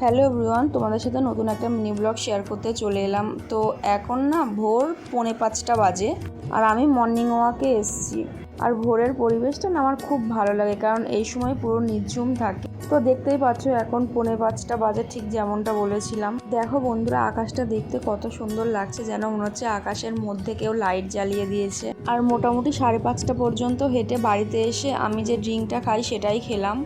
Hello everyone, তোমাদের সাথে নতুন একটা মিনি ব্লগ শেয়ার করতে চলে এলাম। তো এখন না ভোর 4:45 বাজে আর আমি মর্নিং ওয়াকে এসেছি। আর ভোরের পরিবেশটা না আমার খুব ভালো লাগে, কারণ এই সময় পুরো নিঝুম থাকে। তো দেখতেই পাচ্ছ এখন 4:45 বাজে, ঠিক যেমনটা বলেছিলাম। দেখো বন্ধুরা, আকাশটা দেখতে কত সুন্দর লাগছে, যেন মনে হচ্ছে আকাশের মধ্যে কেউ লাইট জ্বালিয়ে দিয়েছে। আর মোটামুটি 5:30 পর্যন্ত হেঁটে বাড়িতে এসে আমি যে ড্রিঙ্কটা খাই সেটাই খেলাম।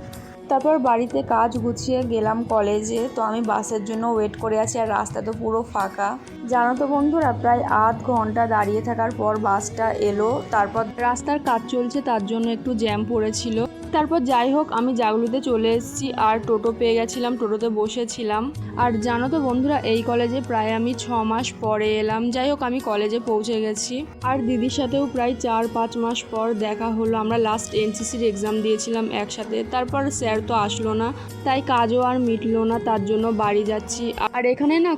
তারপর বাড়িতে কাজ গুছিয়ে গেলাম কলেজে। তো আমি বাসের জন্য ওয়েট করে আছি, আর রাস্তা তো পুরো ফাঁকা। জানো তো বন্ধুরা, প্রায় আধ ঘন্টা দাঁড়িয়ে থাকার পর বাসটা এলো। তারপর রাস্তার কাজ চলছে, তার জন্য একটু জ্যাম পড়েছিল। তারপর যাই হোক, আমি জাগলুতে চলে এসেছি আর টোটো পেয়ে গেছিলাম, টোটোতে বসেছিলাম। আর জানো তো বন্ধুরা, এই কলেজে প্রায় আমি 6 মাস পরে এলাম। যাই হোক, আমি কলেজে পৌঁছে গেছি। আর দিদির সাথেও প্রায় 4-5 মাস পর দেখা হলো। আমরা লাস্ট এনসিসির এক্সাম দিয়েছিলাম একসাথে। তারপর স্যার তো আসলো না, তাই কাজও আর মিটলো না, তার জন্য বাড়ি যাচ্ছি। আর এখানে না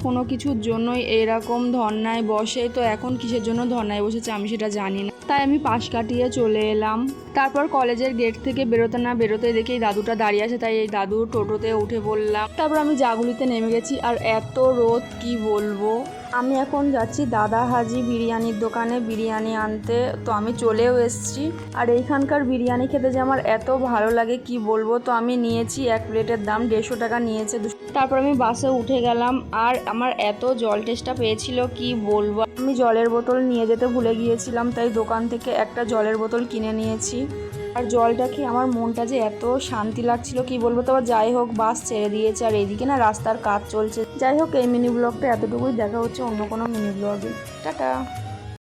কোনো কিছুর জন্যই এরকম ধর্নায় বসে। তো এখন কিসের জন্য ধর্নায় বসেছে আমি সেটা জানি না, তাই আমি পাশ কাটিয়ে চলে এলাম। তারপর কলেজের গেট থেকে বেরোতে না বেরোতে দেখি এই দাদুটা দাঁড়িয়ে আছে, তাই এই দাদুর টোটোতে উঠে বললাম। তারপর আমি জাগুলিতে নেমে গেছি, আর এত রোদ কি বলবো। আমি এখন যাচ্ছি দাদা হাজি বিরিয়ানির দোকানে বিরিয়ানি আনতে। তো আমি চলেও এসেছি। আর এইখানকার বিরিয়ানি খেতে যে আমার এত ভালো লাগে কি বলবো। তো আমি নিয়েছি, এক প্লেটের দাম 150 টাকা নিয়েছে। তারপর আমি বাসে উঠে গেলাম, আর আমার এত জল টেস্টটা পেয়েছিল কি বলবো। আমি জলের বোতল নিয়ে যেতে ভুলে গিয়েছিলাম, তাই দোকান থেকে একটা জলের বোতল কিনে নিয়েছি। আর জলটা খেয়ে আমার মনটা যে এত শান্তি লাগছিল কি বলবো। তো যাই হোক, বাস ছেড়ে দিয়েছে, আর এইদিকে না রাস্তার কাজ চলছে। যাই হোক, এই মিনি ব্লগটা এতটুকুই। দেখা হচ্ছে অন্য কোনো মিনি ব্লগে। টাটা।